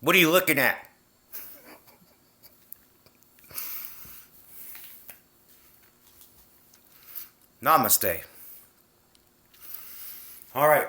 What are you looking at? Namaste. Alright,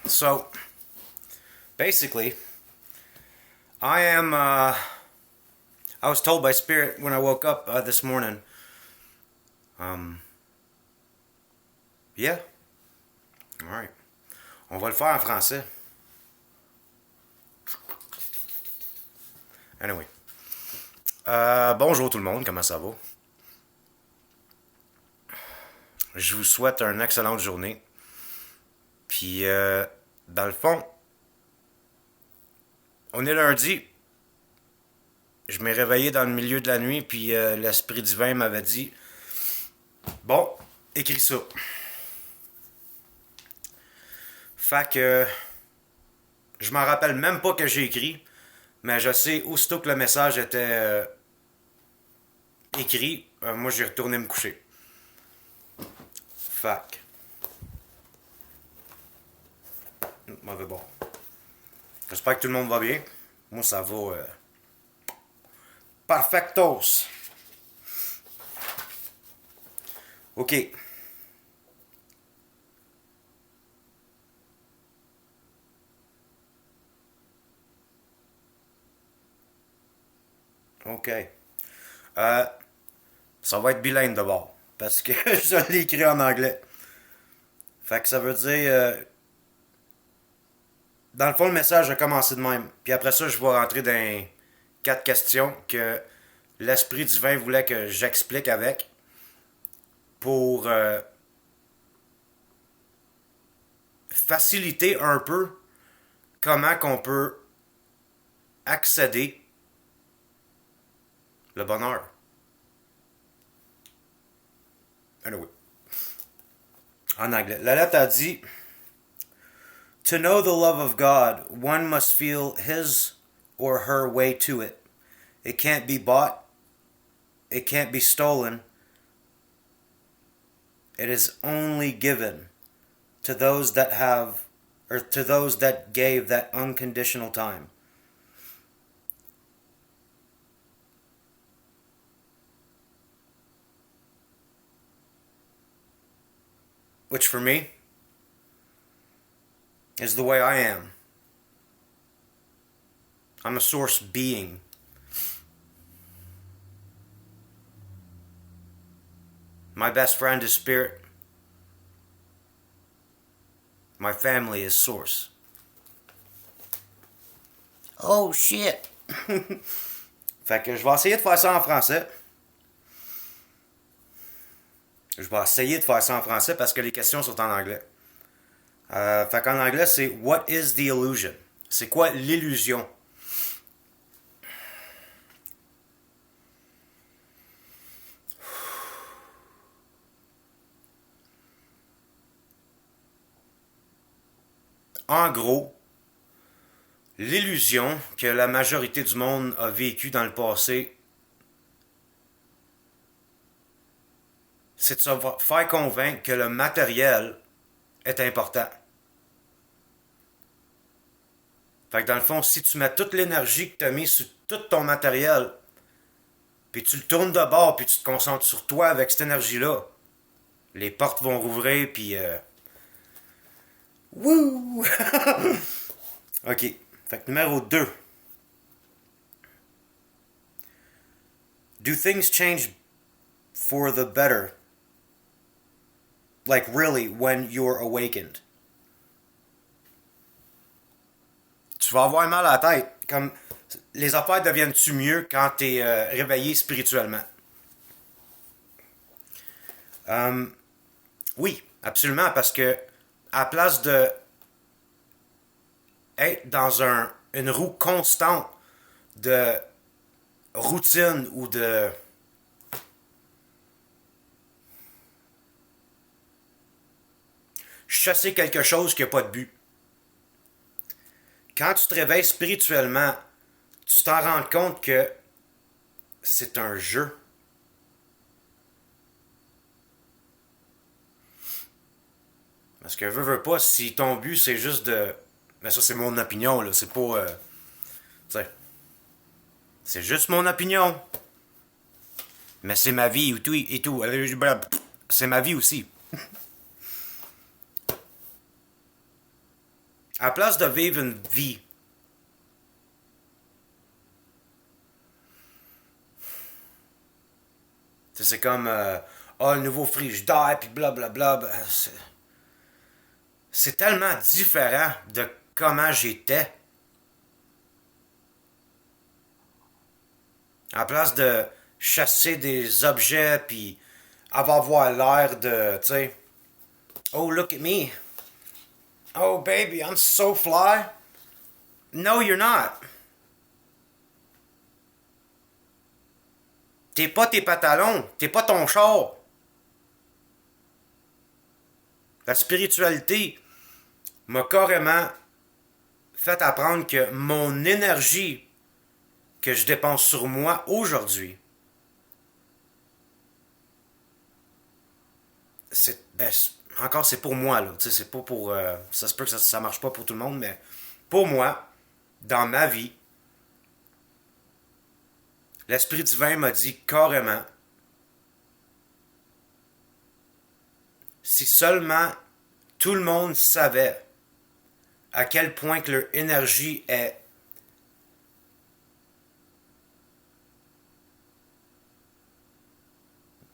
so basically, I was told by Spirit when I woke up this morning, yeah, alright, on va le faire en français. Anyway, bonjour tout le monde, comment ça va? Je vous souhaite une excellente journée. Puis, dans le fond, on est lundi. Je m'ai réveillé dans le milieu de la nuit, puis l'Esprit divin m'avait dit, bon, écris ça. Fait que je m'en rappelle même pas que j'ai écrit, mais je sais, aussitôt que le message était écrit, moi j'ai retourné me coucher. Fait que, mauvais bord. J'espère que tout le monde va bien. Moi ça va perfectos. Ok. Ok. Ça va être bilingue d'abord. Parce que je l'ai écrit en anglais. Fait que ça veut dire. Dans le fond, le message a commencé de même. Puis après ça, je vais rentrer dans 4 questions que l'Esprit divin voulait que j'explique avec pour faciliter un peu comment qu'on peut accéder le bonheur. Anyway. En anglais. La lettre a dit To know the love of God, one must feel his or her way to it. It can't be bought. It can't be stolen. It is only given to those that have, or to those that gave that unconditional time. Which for me is the way I am. I'm a source being. My best friend is spirit. My family is source. Oh shit! Fait que je vais essayer de faire ça en français. Je vais essayer de faire ça en français parce que les questions sont en anglais. Fait qu'en anglais, c'est What is the illusion? C'est quoi l'illusion? En gros, l'illusion que la majorité du monde a vécue dans le passé, c'est de se faire convaincre que le matériel est important. Fait que dans le fond, si tu mets toute l'énergie que tu as mis sur tout ton matériel, puis tu le tournes de bord, puis tu te concentres sur toi avec cette énergie-là, les portes vont rouvrir, puis wouh! Ok. Fait que numéro 2. Do things change for the better? Like really, when you're awakened? Tu vas avoir mal à la tête. Comme les affaires deviennent-tu mieux quand t'es réveillé spirituellement? Oui, absolument, parce que à la place de être dans une roue constante de routine ou de chasser quelque chose qui n'a pas de but. Quand tu te réveilles spirituellement, tu t'en rends compte que c'est un jeu. Parce que veux pas, si ton but c'est juste de. Mais ça c'est mon opinion, là, c'est pas. T'sais, c'est juste mon opinion. Mais c'est ma vie et tout. Et tout. C'est ma vie aussi. À la place de vivre une vie, c'est comme le nouveau frigidaire, puis blablabla. C'est tellement différent de comment j'étais. À la place de chasser des objets, puis avoir l'air de, tu sais, oh, look at me. Oh, baby, I'm so fly. No, you're not. T'es pas tes pantalons, t'es pas ton char. La spiritualité m'a carrément fait apprendre que mon énergie que je dépense sur moi aujourd'hui, encore c'est pour moi là, tu sais, c'est pas pour, ça se peut que ça marche pas pour tout le monde, mais pour moi, dans ma vie, l'Esprit divin m'a dit carrément, si seulement tout le monde savait à quel point que leur énergie est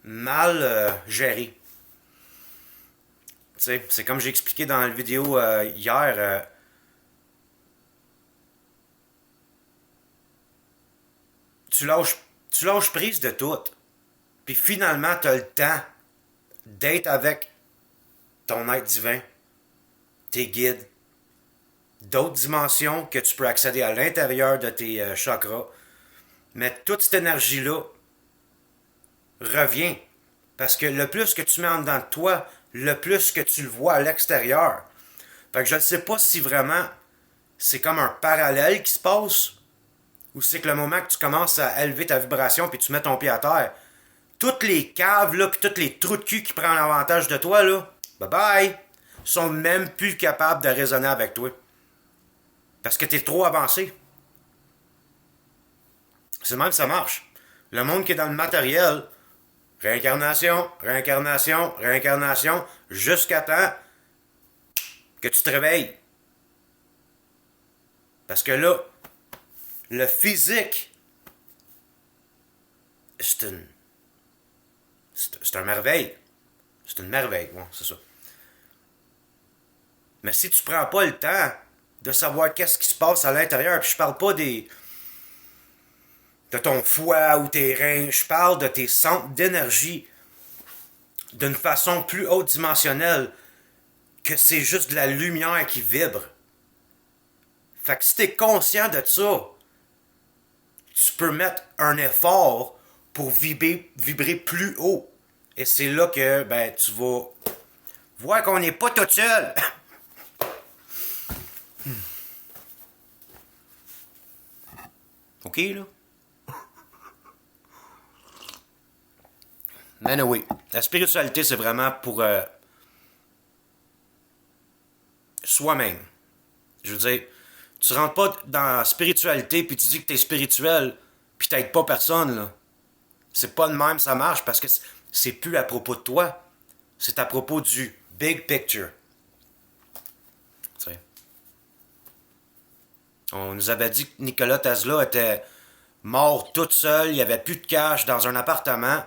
mal gérée. Tu sais, c'est comme j'ai expliqué dans la vidéo hier, tu lâches, tu lâches prise de tout. Puis finalement, tu as le temps d'être avec ton être divin, tes guides, d'autres dimensions que tu peux accéder à l'intérieur de tes chakras. Mais toute cette énergie-là revient. Parce que le plus que tu mets en dedans de toi, le plus que tu le vois à l'extérieur. Fait que je ne sais pas si vraiment c'est comme un parallèle qui se passe, ou c'est que le moment que tu commences à élever ta vibration puis tu mets ton pied à terre, toutes les caves là, puis tous les trous de cul qui prennent l'avantage de toi là, bye bye, sont même plus capables de raisonner avec toi. Parce que t'es trop avancé. C'est même ça marche. Le monde qui est dans le matériel, réincarnation, réincarnation, réincarnation, jusqu'à temps que tu te réveilles. Parce que là, le physique, c'est une. C'est un merveille. C'est une merveille, ouais, c'est ça. Mais si tu prends pas le temps de savoir qu'est-ce qui se passe à l'intérieur, puis je parle pas de ton foie ou tes reins, je parle de tes centres d'énergie d'une façon plus haute dimensionnelle, que c'est juste de la lumière qui vibre. Fait que si t'es conscient de ça, tu peux mettre un effort pour vibrer plus haut. Et c'est là que ben, tu vas voir qu'on n'est pas tout seul. OK, là? Mais non, oui. La spiritualité, c'est vraiment pour soi-même. Je veux dire, tu rentres pas dans la spiritualité puis tu dis que t'es spirituel puis t'aides pas personne, là. C'est pas de même, ça marche parce que c'est plus à propos de toi. C'est à propos du big picture. Tu sais. On nous avait dit que Nikola Tesla était mort toute seule, il n'y avait plus de cash dans un appartement.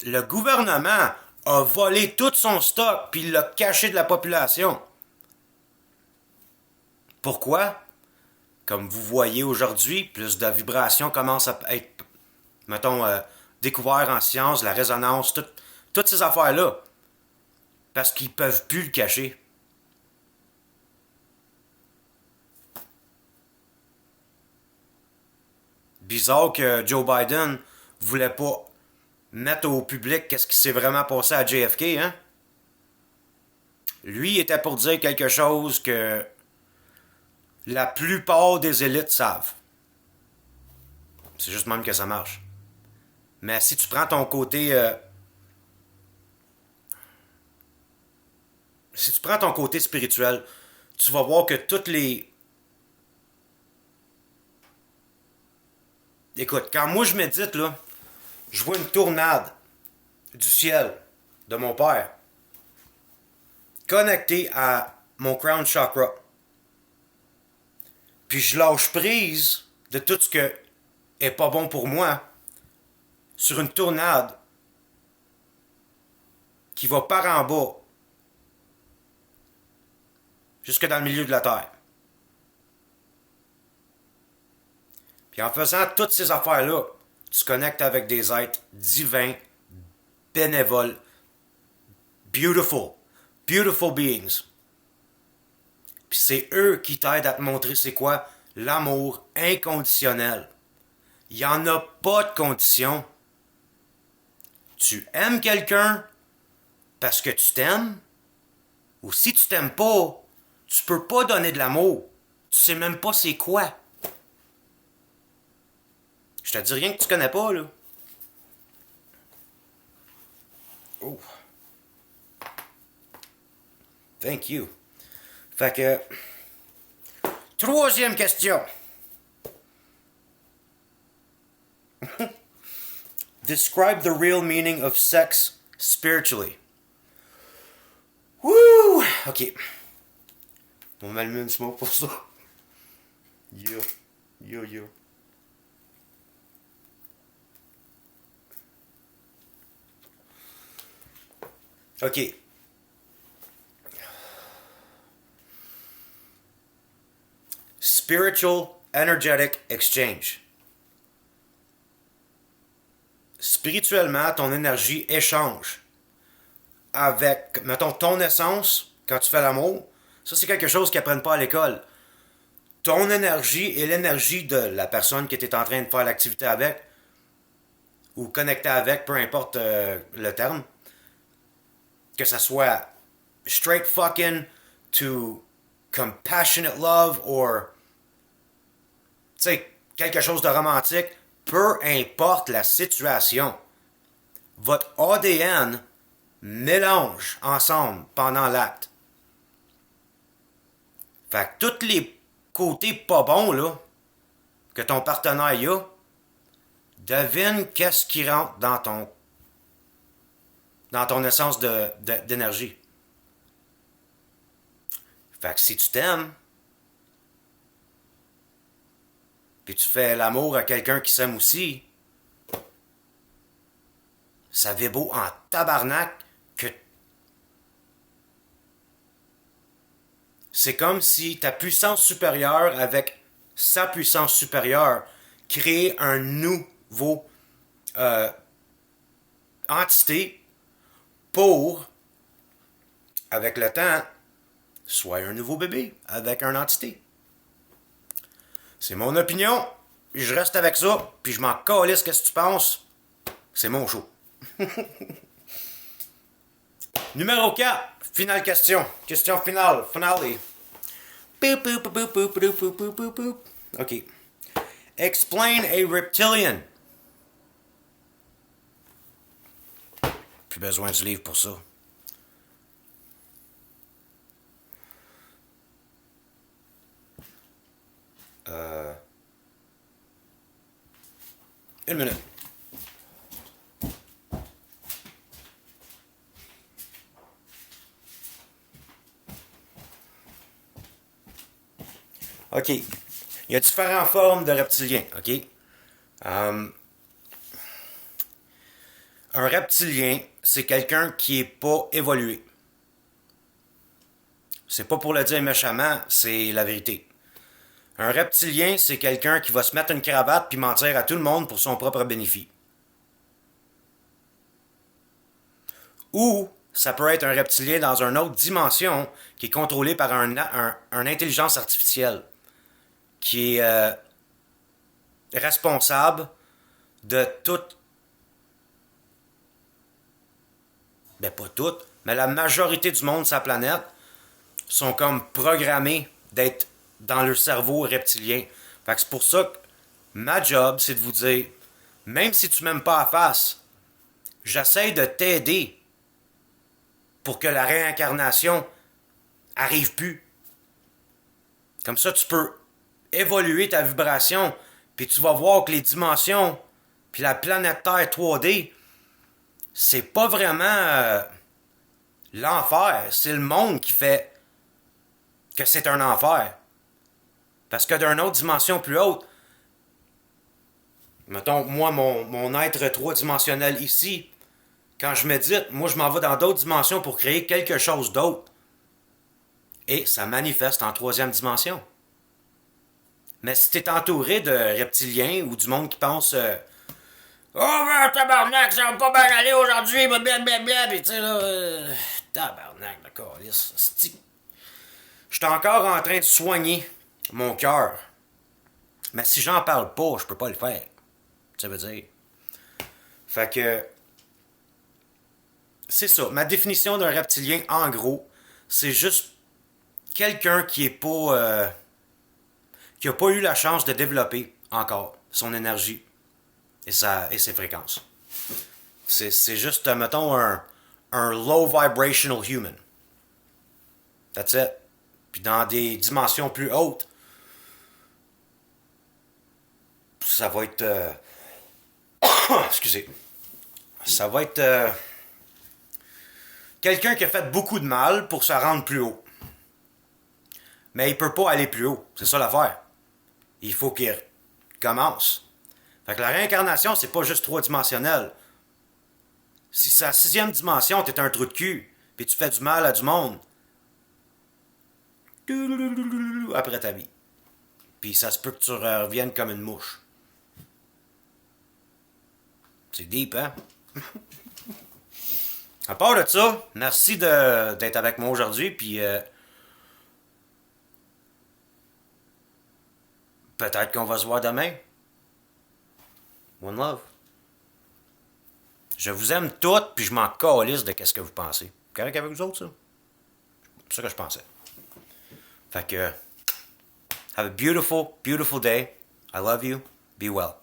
Le gouvernement a volé tout son stock puis l'a caché de la population. Pourquoi? Comme vous voyez aujourd'hui, plus de vibrations commencent à être, mettons, découvertes en sciences, la résonance, toutes ces affaires-là. Parce qu'ils peuvent plus le cacher. Bizarre que Joe Biden voulait pas mettre au public qu'est-ce qui s'est vraiment passé à JFK, hein? Lui était pour dire quelque chose que la plupart des élites savent. C'est juste même que ça marche. Mais si tu prends ton côté... si tu prends ton côté spirituel, tu vas voir que toutes les Écoute, quand moi je médite, là, je vois une tornade du ciel de mon père connectée à mon crown chakra. Puis je lâche prise de tout ce que est pas bon pour moi sur une tornade qui va par en bas jusque dans le milieu de la terre. Puis en faisant toutes ces affaires-là, tu te connectes avec des êtres divins, bénévoles, beautiful, beautiful beings. Puis c'est eux qui t'aident à te montrer c'est quoi l'amour inconditionnel. Il n'y en a pas de condition. Tu aimes quelqu'un parce que tu t'aimes, ou si tu t'aimes pas, tu peux pas donner de l'amour. Tu sais même pas c'est quoi. Je te dis rien que tu connais pas, là. Oh. Thank you. Fait que... Troisième question. Describe the real meaning of sex spiritually. Woo! Ok. On m'allume une smoke pour ça. Yo. Yo, yo. Ok. Spiritual energetic exchange. Spirituellement, ton énergie échange avec, mettons, ton essence quand tu fais l'amour. Ça, c'est quelque chose qu'ils apprennent pas à l'école. Ton énergie et l'énergie de la personne que tu es en train de faire l'activité avec, ou connecter avec, peu importe le terme, que ça soit straight fucking to compassionate love or, tu sais, quelque chose de romantique, peu importe la situation, votre ADN mélange ensemble pendant l'acte. Fait que tous les côtés pas bons là, que ton partenaire y a, devine qu'est-ce qui rentre dans ton essence d'énergie. Fait que si tu t'aimes, puis tu fais l'amour à quelqu'un qui s'aime aussi, ça vibre en tabarnak que c'est comme si ta puissance supérieure avec sa puissance supérieure crée un nouveau entité pour, avec le temps, soit un nouveau bébé avec un entité. C'est mon opinion, je reste avec ça, puis je m'en calisse qu'est-ce que tu penses. C'est mon show. Numéro 4, finale question. Question finale. OK. Explain a reptilian. Plus besoin du livre pour ça. Une minute. OK. Il y a différentes formes de reptiliens, OK? Un reptilien, c'est quelqu'un qui est pas évolué. C'est pas pour le dire méchamment, c'est la vérité. Un reptilien, c'est quelqu'un qui va se mettre une cravate puis mentir à tout le monde pour son propre bénéfice. Ou ça peut être un reptilien dans une autre dimension qui est contrôlé par une intelligence artificielle qui est responsable de toute... Ben pas toute, mais la majorité du monde sur la planète sont comme programmés d'être dans leur cerveau reptilien. Fait que c'est pour ça que ma job, c'est de vous dire, même si tu m'aimes pas à face, j'essaie de t'aider pour que la réincarnation arrive plus. Comme ça, tu peux évoluer ta vibration Puis tu vas voir que les dimensions, puis la planète Terre 3D, c'est pas vraiment l'enfer. C'est le monde qui fait que c'est un enfer. Parce que d'une autre dimension plus haute, mettons, moi, mon être trois-dimensionnel ici, quand je médite, moi, je m'en vais dans d'autres dimensions pour créer quelque chose d'autre. Et ça manifeste en troisième dimension. Mais si t'es entouré de reptiliens ou du monde qui pense oh, ben, tabarnak, ça va pas bien aller aujourd'hui, blablabla, pis tu sais, là, tabarnak, d'accord, je suis encore en train de soigner mon cœur. Mais si j'en parle pas, je peux pas le faire. Ça veut dire. Fait que, c'est ça. Ma définition d'un reptilien, en gros, c'est juste quelqu'un qui est pas... qui a pas eu la chance de développer encore son énergie et ses fréquences. C'est juste, mettons, un low vibrational human. That's it. Puis dans des dimensions plus hautes, ça va être... excusez. Ça va être... quelqu'un qui a fait beaucoup de mal pour se rendre plus haut. Mais il peut pas aller plus haut. C'est ça l'affaire. Il faut qu'il commence. Fait que la réincarnation, c'est pas juste trois-dimensionnel. Si c'est la sixième dimension, t'es un trou de cul, puis tu fais du mal à du monde, après ta vie. Puis ça se peut que tu reviennes comme une mouche. C'est deep, hein? À part de ça, merci d'être avec moi aujourd'hui, puis peut-être qu'on va se voir demain. One love. Je vous aime toutes, puis je m'en calisse de qu'est-ce que vous pensez. Correct avec vous autres, ça? C'est ça que je pensais. Fait que, have a beautiful, beautiful day. I love you. Be well.